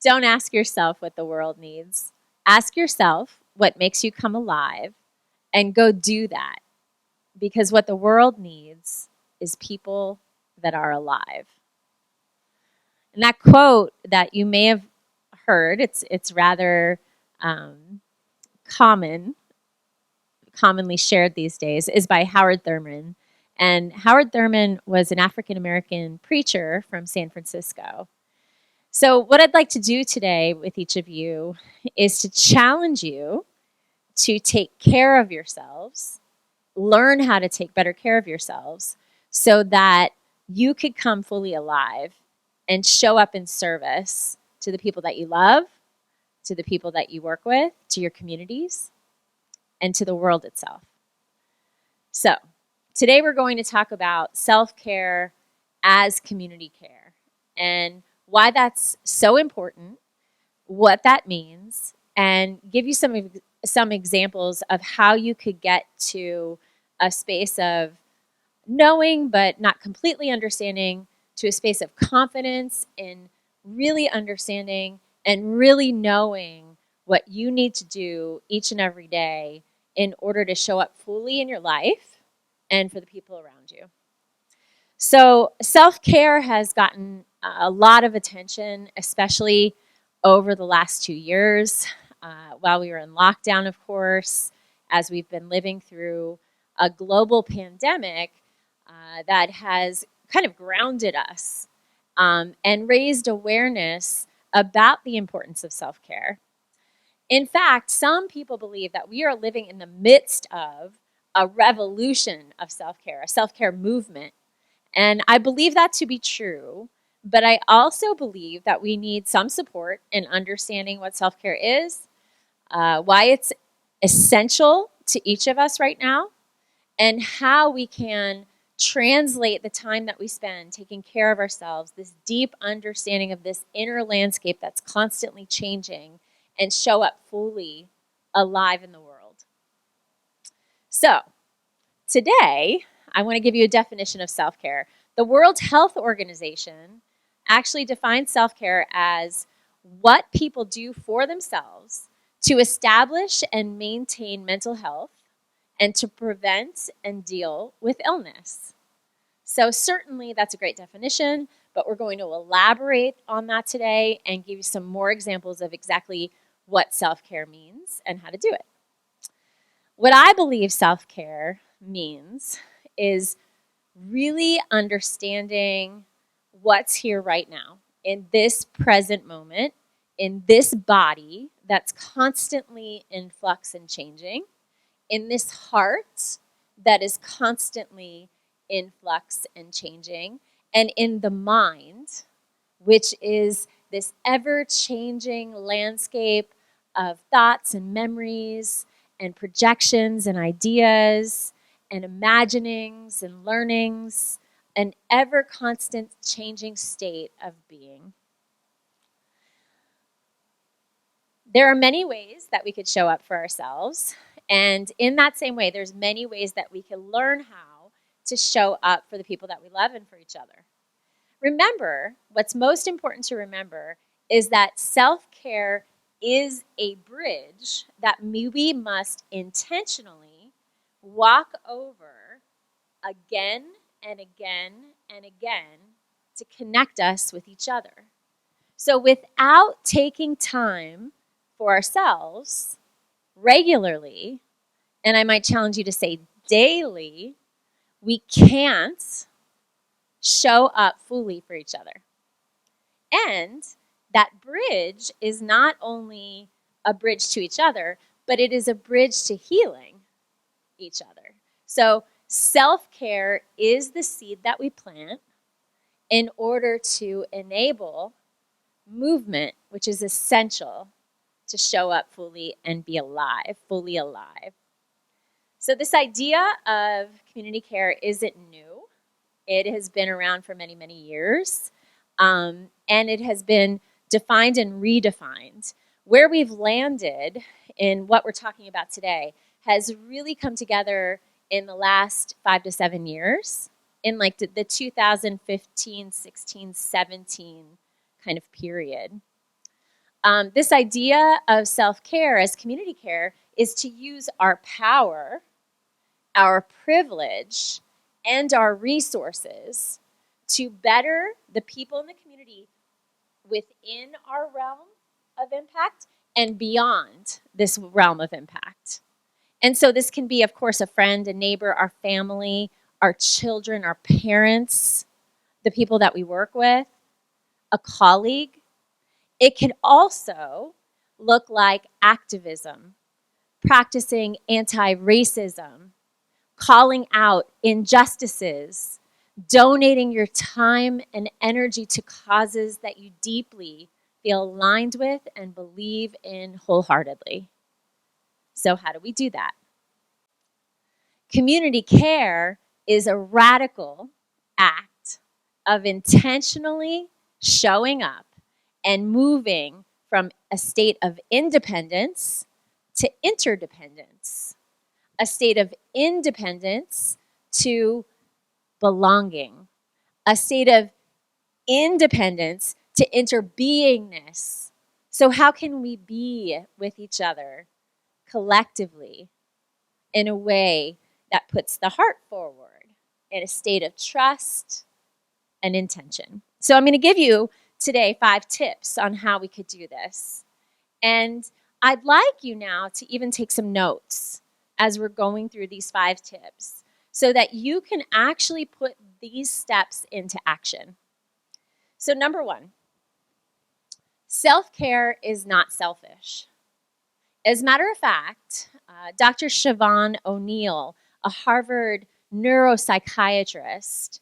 Don't ask yourself what the world needs. Ask yourself what makes you come alive and go do that. Because what the world needs is people that are alive. And that quote that you may have heard, it's rather commonly shared these days, is by Howard Thurman. And Howard Thurman was an African-American preacher from San Francisco. So what I'd like to do today with each of you is to challenge you to take care of yourselves, learn how to take better care of yourselves so that you could come fully alive and show up in service to the people that you love, to the people that you work with, to your communities, and to the world itself. So today we're going to talk about self-care as community care and why that's so important, what that means, and give you some examples of how you could get to a space of knowing but not completely understanding, to a space of confidence in really understanding and really knowing what you need to do each and every day in order to show up fully in your life and for the people around you. So self-care has gotten a lot of attention, especially over the last 2 years, while we were in lockdown, of course, as we've been living through a global pandemic that has kind of grounded us and raised awareness about the importance of self-care. In fact, some people believe that we are living in the midst of a revolution of self-care, a self-care movement. And I believe that to be true, but I also believe that we need some support in understanding what self-care is, why it's essential to each of us right now, and how we can translate the time that we spend taking care of ourselves, this deep understanding of this inner landscape that's constantly changing, and show up fully alive in the world. So, today, I want to give you a definition of self-care. The World Health Organization actually defines self-care as what people do for themselves to establish and maintain mental health and to prevent and deal with illness. So certainly that's a great definition, but we're going to elaborate on that today and give you some more examples of exactly what self-care means and how to do it. What I believe self-care means is really understanding what's here right now, in this present moment, in this body that's constantly in flux and changing, in this heart that is constantly in flux and changing, and in the mind, which is this ever-changing landscape of thoughts and memories and projections and ideas and imaginings and learnings, an ever-constant changing state of being. There are many ways that we could show up for ourselves, and in that same way, there's many ways that we can learn how to show up for the people that we love and for each other. Remember, what's most important to remember is that self-care is a bridge that we must intentionally walk over again and again and again to connect us with each other. So without taking time for ourselves regularly, and I might challenge you to say daily, we can't show up fully for each other. And that bridge is not only a bridge to each other, but it is a bridge to healing each other. So self-care is the seed that we plant in order to enable movement, which is essential to show up fully and be alive, fully alive. So this idea of community care isn't new. It has been around for many, many years, and it has been defined and redefined. Where we've landed in what we're talking about today has really come together in the last 5 to 7 years, in like the 2015, 16, 17 kind of period. This idea of self-care as community care is to use our power, our privilege, and our resources to better the people in the community within our realm of impact and beyond this realm of impact. And so this can be, of course, a friend, a neighbor, our family, our children, our parents, the people that we work with, a colleague. It can also look like activism, practicing anti-racism, calling out injustices, donating your time and energy to causes that you deeply feel aligned with and believe in wholeheartedly. So how do we do that? Community care is a radical act of intentionally showing up and moving from a state of independence to interdependence, a state of independence to belonging, a state of independence to interbeingness. So how can we be with each other collectively in a way that puts the heart forward in a state of trust and intention? So I'm going to give you today 5 tips on how we could do this. And I'd like you now to even take some notes as we're going through these 5 tips so that you can actually put these steps into action. So number 1, self-care is not selfish. As a matter of fact, Dr. Siobhan O'Neill, a Harvard neuropsychiatrist,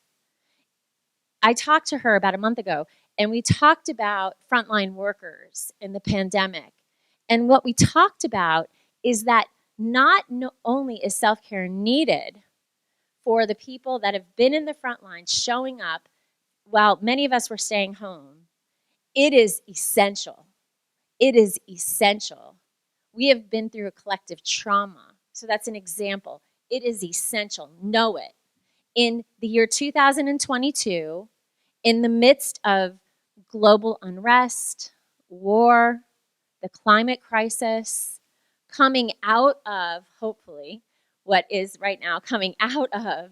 I talked to her about a month ago, and we talked about frontline workers in the pandemic. And what we talked about is that not only is self-care needed for the people that have been in the front line showing up while many of us were staying home, it is essential. It is essential. We have been through a collective trauma. So that's an example. It is essential. Know it. In the year 2022, in the midst of global unrest, war, the climate crisis, coming out of, hopefully, what is right now coming out of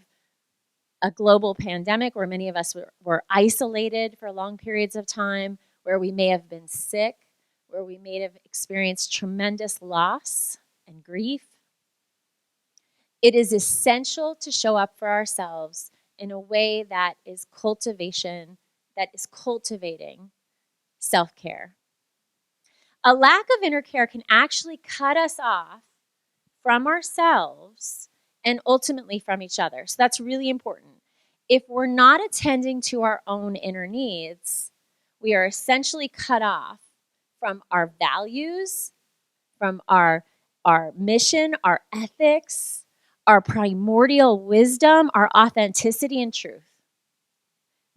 a global pandemic where many of us were isolated for long periods of time, where we may have been sick, where we may have experienced tremendous loss and grief. It is essential to show up for ourselves in a way that is cultivating self-care. A lack of inner care can actually cut us off from ourselves and ultimately from each other. So that's really important. If we're not attending to our own inner needs, we are essentially cut off from our values, from our mission, our ethics, our primordial wisdom, our authenticity and truth.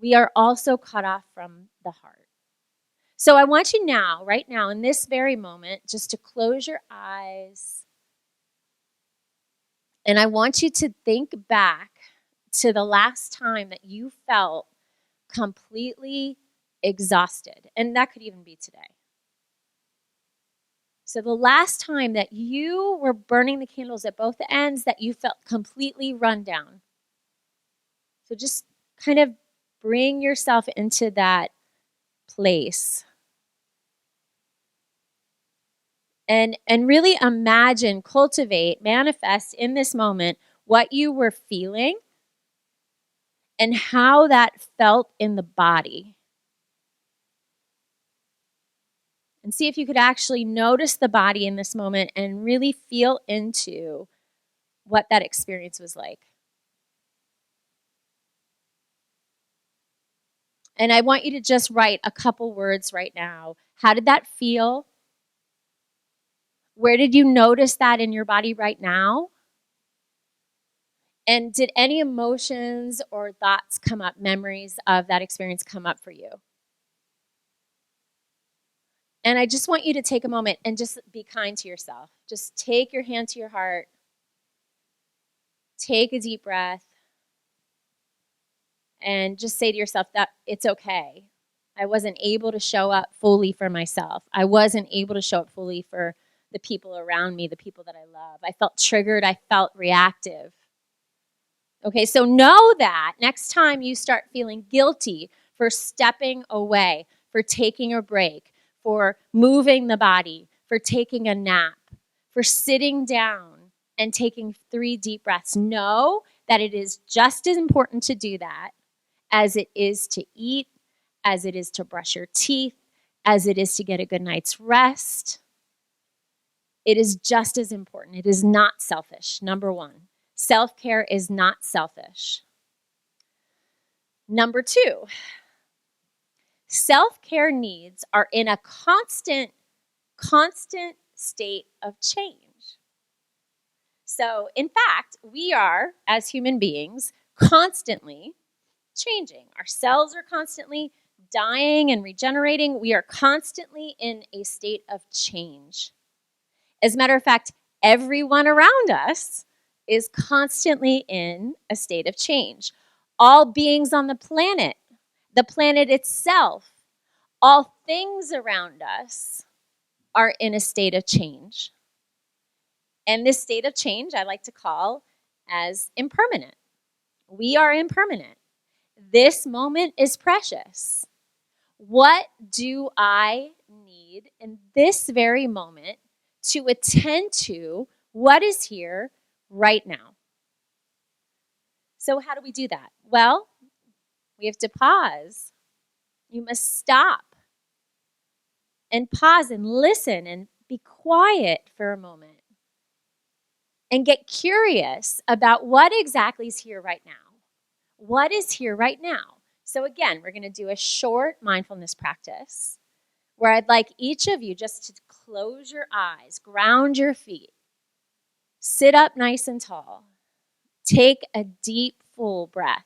We are also cut off from the heart. So I want you now, right now, in this very moment, just to close your eyes. And I want you to think back to the last time that you felt completely exhausted. And that could even be today. So the last time that you were burning the candles at both ends, that you felt completely run down. So just kind of bring yourself into that place. And really imagine, cultivate, manifest in this moment what you were feeling and how that felt in the body. And see if you could actually notice the body in this moment and really feel into what that experience was like. And I want you to just write a couple words right now. How did that feel? Where did you notice that in your body right now? And did any emotions or thoughts come up, memories of that experience come up for you? And I just want you to take a moment and just be kind to yourself. Just take your hand to your heart. Take a deep breath. And just say to yourself that it's okay. I wasn't able to show up fully for myself. I wasn't able to show up fully for the people around me, the people that I love. I felt triggered. I felt reactive. Okay, so know that next time you start feeling guilty for stepping away, for taking a break, for moving the body, for taking a nap, for sitting down and taking 3 deep breaths, know that it is just as important to do that as it is to eat, as it is to brush your teeth, as it is to get a good night's rest. It is just as important. It is not selfish, number 1. Self-care is not selfish. Number 2, self-care needs are in a constant state of change. So, in fact, we are, as human beings, constantly changing. Our cells are constantly dying and regenerating. We are constantly in a state of change. As a matter of fact, everyone around us is constantly in a state of change. All beings on the planet itself, all things around us are in a state of change. And this state of change I like to call as impermanent. We are impermanent. This moment is precious. What do I need in this very moment to attend to what is here right now? So how do we do that? Well, we have to pause. You must stop and pause and listen and be quiet for a moment and get curious about what exactly is here right now. What is here right now? So again, we're going to do a short mindfulness practice where I'd like each of you just to close your eyes, ground your feet, sit up nice and tall, take a deep, full breath,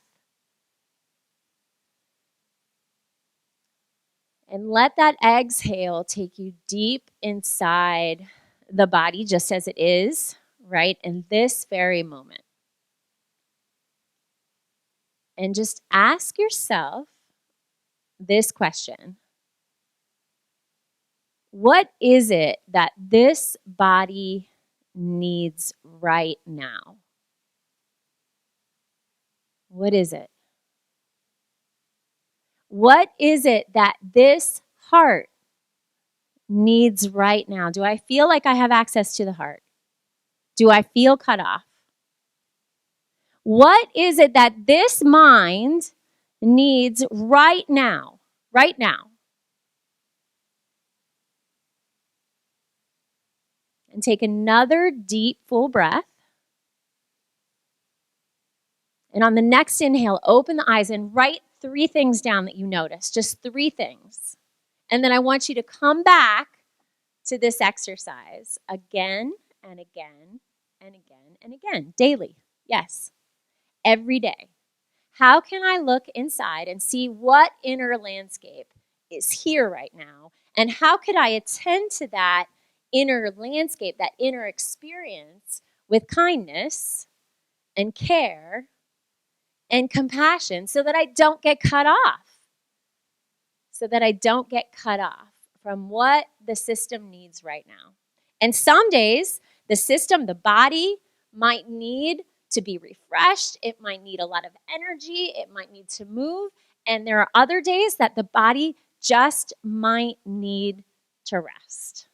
and let that exhale take you deep inside the body just as it is right in this very moment. And just ask yourself this question. What is it that this body needs right now? What is it? What is it that this heart needs right now? Do I feel like I have access to the heart? Do I feel cut off? What is it that this mind needs right now? Right now. And take another deep, full breath. And on the next inhale, open the eyes and write 3 things down that you notice. Just 3 things. And then I want you to come back to this exercise again and again and again and again. Daily. Yes. Every day. How can I look inside and see what inner landscape is here right now? And how could I attend to that inner landscape, that inner experience with kindness and care and compassion so that I don't get cut off? So that I don't get cut off from what the system needs right now. And some days, the system, the body, might need to be refreshed. It might need a lot of energy. It might need to move. And there are other days that the body just might need to rest.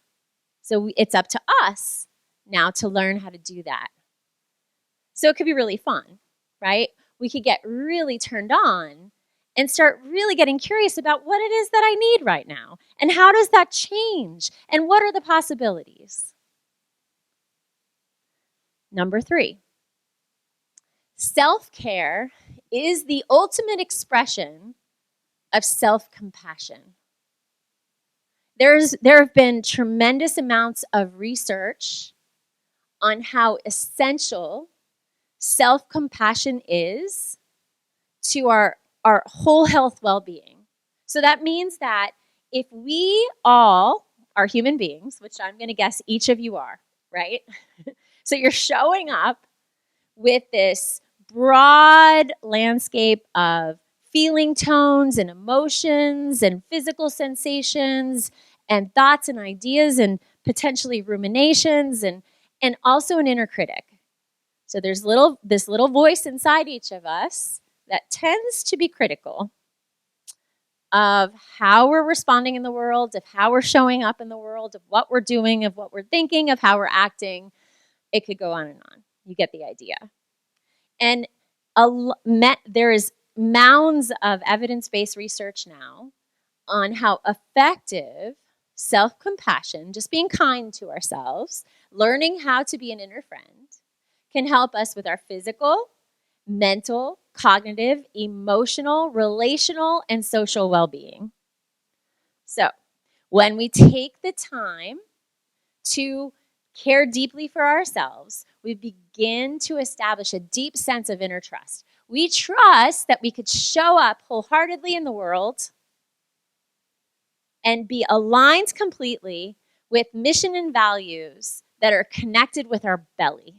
So it's up to us now to learn how to do that. So it could be really fun, right? We could get really turned on and start really getting curious about what it is that I need right now. And how does that change? And what are the possibilities? Number 3, self-care is the ultimate expression of self-compassion. There have been tremendous amounts of research on how essential self-compassion is to our whole health well-being. So that means that if we all are human beings, which I'm going to guess each of you are, right? So you're showing up with this broad landscape of feeling tones and emotions and physical sensations and thoughts and ideas and potentially ruminations and also an inner critic. So there's this little voice inside each of us that tends to be critical of how we're responding in the world, of how we're showing up in the world, of what we're doing, of what we're thinking, of how we're acting. It could go on and on. You get the idea. And there is mounds of evidence-based research now on how effective self-compassion, just being kind to ourselves, learning how to be an inner friend, can help us with our physical, mental, cognitive, emotional, relational, and social well-being. So, when we take the time to care deeply for ourselves, we begin to establish a deep sense of inner trust. We trust that we could show up wholeheartedly in the world and be aligned completely with mission and values that are connected with our belly.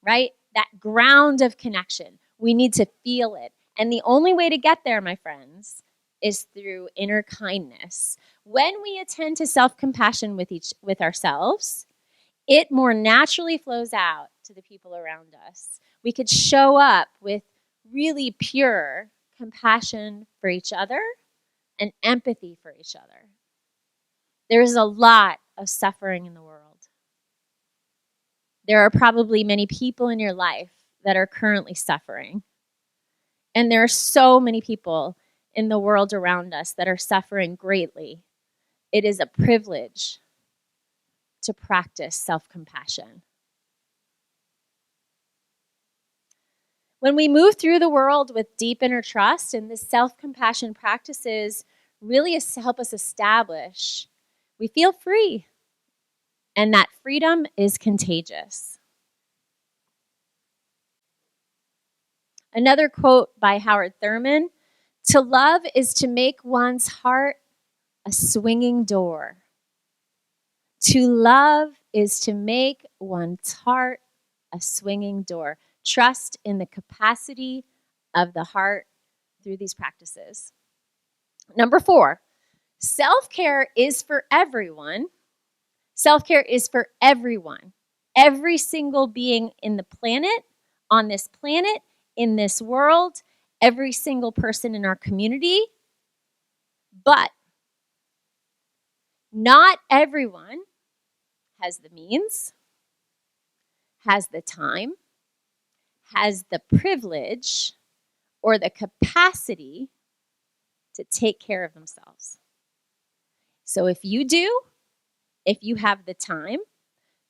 Right? That ground of connection. We need to feel it. And the only way to get there, my friends, is through inner kindness. When we attend to self-compassion with ourselves, it more naturally flows out to the people around us. We could show up with really pure compassion for each other and empathy for each other. There is a lot of suffering in the world. There are probably many people in your life that are currently suffering. And there are so many people in the world around us that are suffering greatly. It is a privilege to practice self-compassion. When we move through the world with deep inner trust, and this self-compassion practices really help us establish, we feel free. And that freedom is contagious. Another quote by Howard Thurman, "To love is to make one's heart a swinging door." To love is to make one's heart a swinging door. Trust in the capacity of the heart through these practices. Number 4, self-care is for everyone. Self-care is for everyone. Every single being in the planet, on this planet, in this world, every single person in our community. But not everyone has the means, has the time, has the privilege, or the capacity to take care of themselves. So if you do, if you have the time,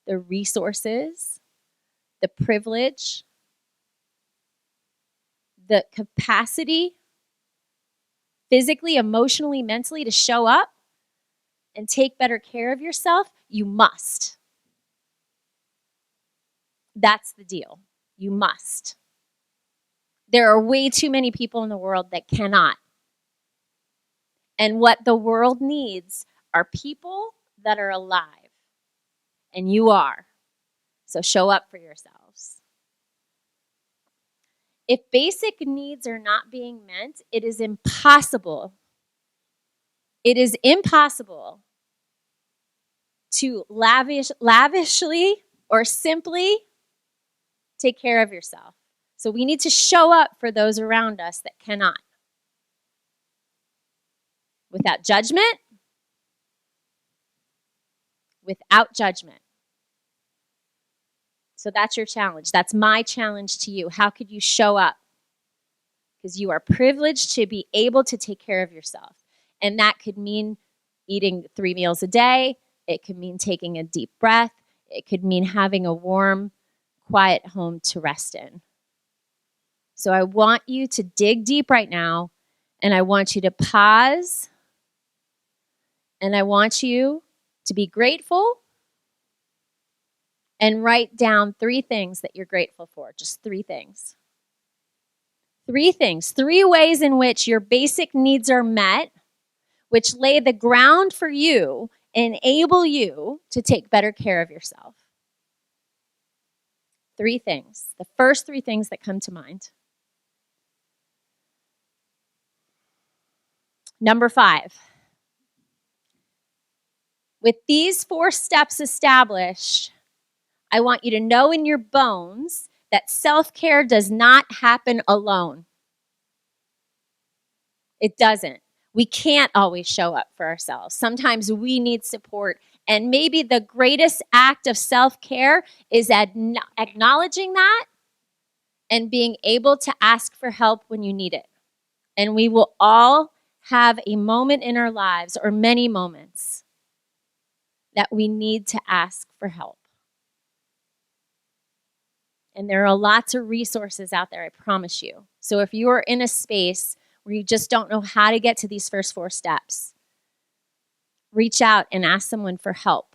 the resources, the privilege, the capacity, physically, emotionally, mentally, to show up and take better care of yourself, you must. That's the deal. You must. There are way too many people in the world that cannot. And what the world needs are people that are alive. And you are. So show up for yourselves. If basic needs are not being met, it is impossible. It is impossible to lavishly or simply take care of yourself. So we need to show up for those around us that cannot. Without judgment. Without judgment. So that's your challenge. That's my challenge to you. How could you show up? Because you are privileged to be able to take care of yourself. And that could mean eating 3 meals a day. It could mean taking a deep breath. It could mean having a warm, quiet home to rest in. So I want you to dig deep right now, and I want you to pause, and I want you to be grateful and write down 3 things that you're grateful for. Just 3 things. 3 things. 3 ways in which your basic needs are met, which lay the ground for you, enable you to take better care of yourself. 3 things. The first 3 things that come to mind. Number 5. With these 4 steps established, I want you to know in your bones that self-care does not happen alone. It doesn't. We can't always show up for ourselves. Sometimes we need support. And maybe the greatest act of self-care is acknowledging that and being able to ask for help when you need it. And we will all have a moment in our lives, or many moments, that we need to ask for help. And there are lots of resources out there, I promise you. So if you are in a space where you just don't know how to get to these first 4 steps, reach out and ask someone for help.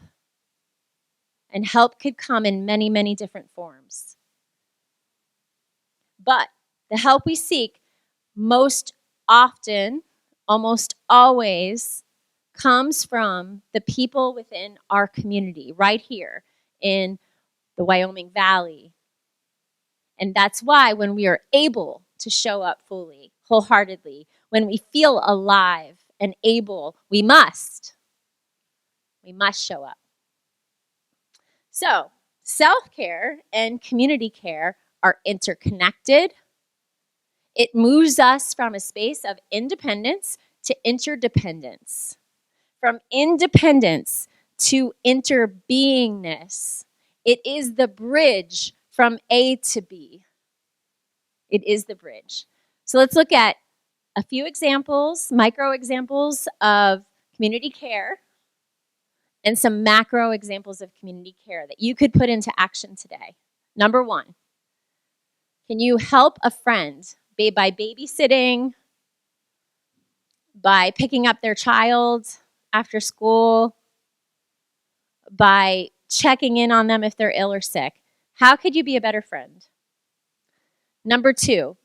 And help could come in many, many different forms. But the help we seek most often, almost always, comes from the people within our community, right here in the Wyoming Valley. And that's why when we are able to show up fully, wholeheartedly, when we feel alive and able, we must show up. So, self-care and community care are interconnected. It moves us from a space of independence to interdependence, from independence to interbeingness. It is the bridge from A to B. It is the bridge. So let's look at a few examples, micro examples of community care, and some macro examples of community care that you could put into action today. Number 1, can you help a friend by babysitting, by picking up their child after school, by checking in on them if they're ill or sick? How could you be a better friend? Number 2,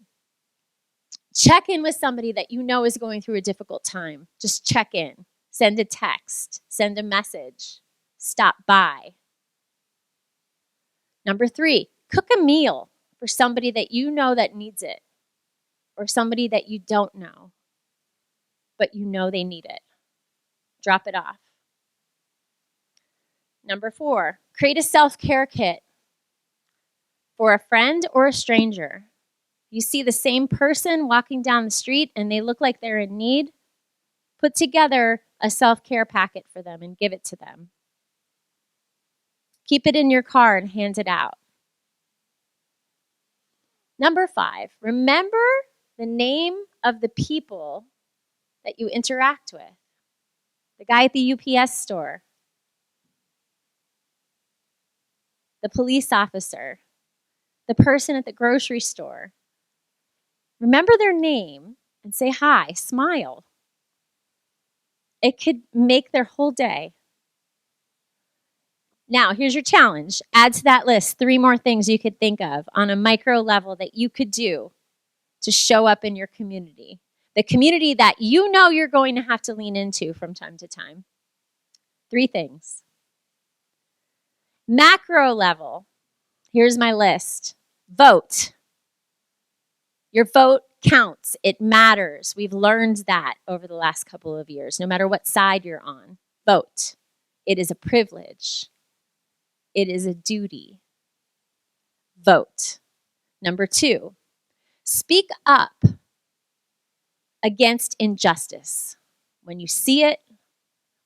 check in with somebody that you know is going through a difficult time. Just check in. Send a text. Send a message. Stop by. Number 3, cook a meal for somebody that you know that needs it, or somebody that you don't know, but you know they need it. Drop it off. Number 4, create a self-care kit for a friend or a stranger. You see the same person walking down the street and they look like they're in need, put together a self-care packet for them and give it to them. Keep it in your car and hand it out. Number 5, remember the name of the people that you interact with. The guy at the UPS store, the police officer, the person at the grocery store. Remember their name and say hi, smile. It could make their whole day. Now, here's your challenge. Add to that list 3 more things you could think of on a micro level that you could do to show up in your community. The community that you know you're going to have to lean into from time to time. 3 things. Macro level. Here's my list. Vote. Your vote counts. It matters. We've learned that over the last couple of years. No matter what side you're on, vote. It is a privilege. It is a duty. Vote. Number 2, speak up against injustice. When you see it,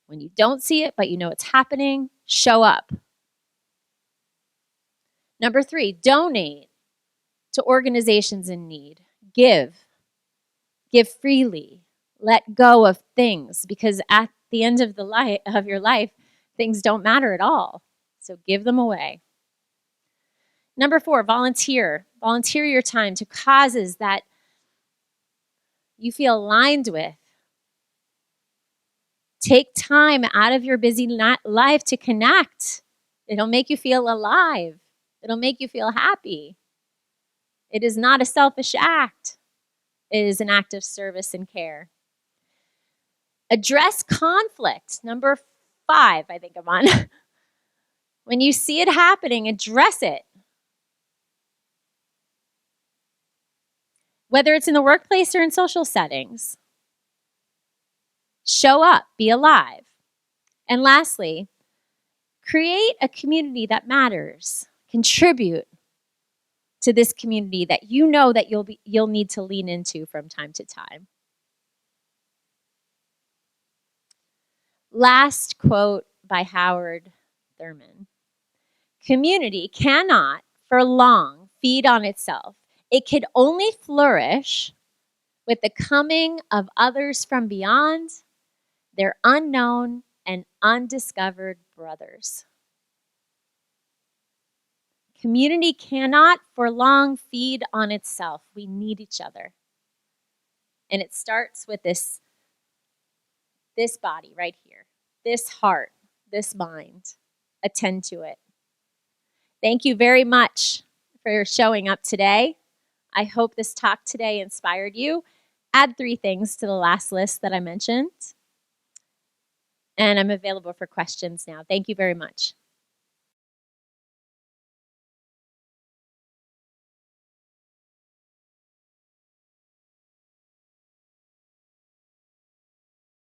when you don't see it, but you know it's happening, show up. Number 3, donate to organizations in need. Give freely. Let go of things, because at the end of your life, things don't matter at all. So give them away. Number 4, volunteer. Volunteer your time to causes that you feel aligned with. Take time out of your busy life to connect. It'll make you feel alive. It'll make you feel happy. It is not a selfish act. It is an act of service and care. Address conflict. Number 5, I think I'm on. When you see it happening, address it. Whether it's in the workplace or in social settings. Show up, be alive. And lastly, create a community that matters. Contribute to this community that you know that you'll need to lean into from time to time. Last quote by Howard Thurman. Community cannot for long feed on itself. It can only flourish with the coming of others from beyond, their unknown and undiscovered brothers. Community cannot for long feed on itself. We need each other. And it starts with this body right here, this heart, this mind. Attend to it. Thank you very much for showing up today. I hope this talk today inspired you. Add 3 things to the last list that I mentioned. And I'm available for questions now. Thank you very much.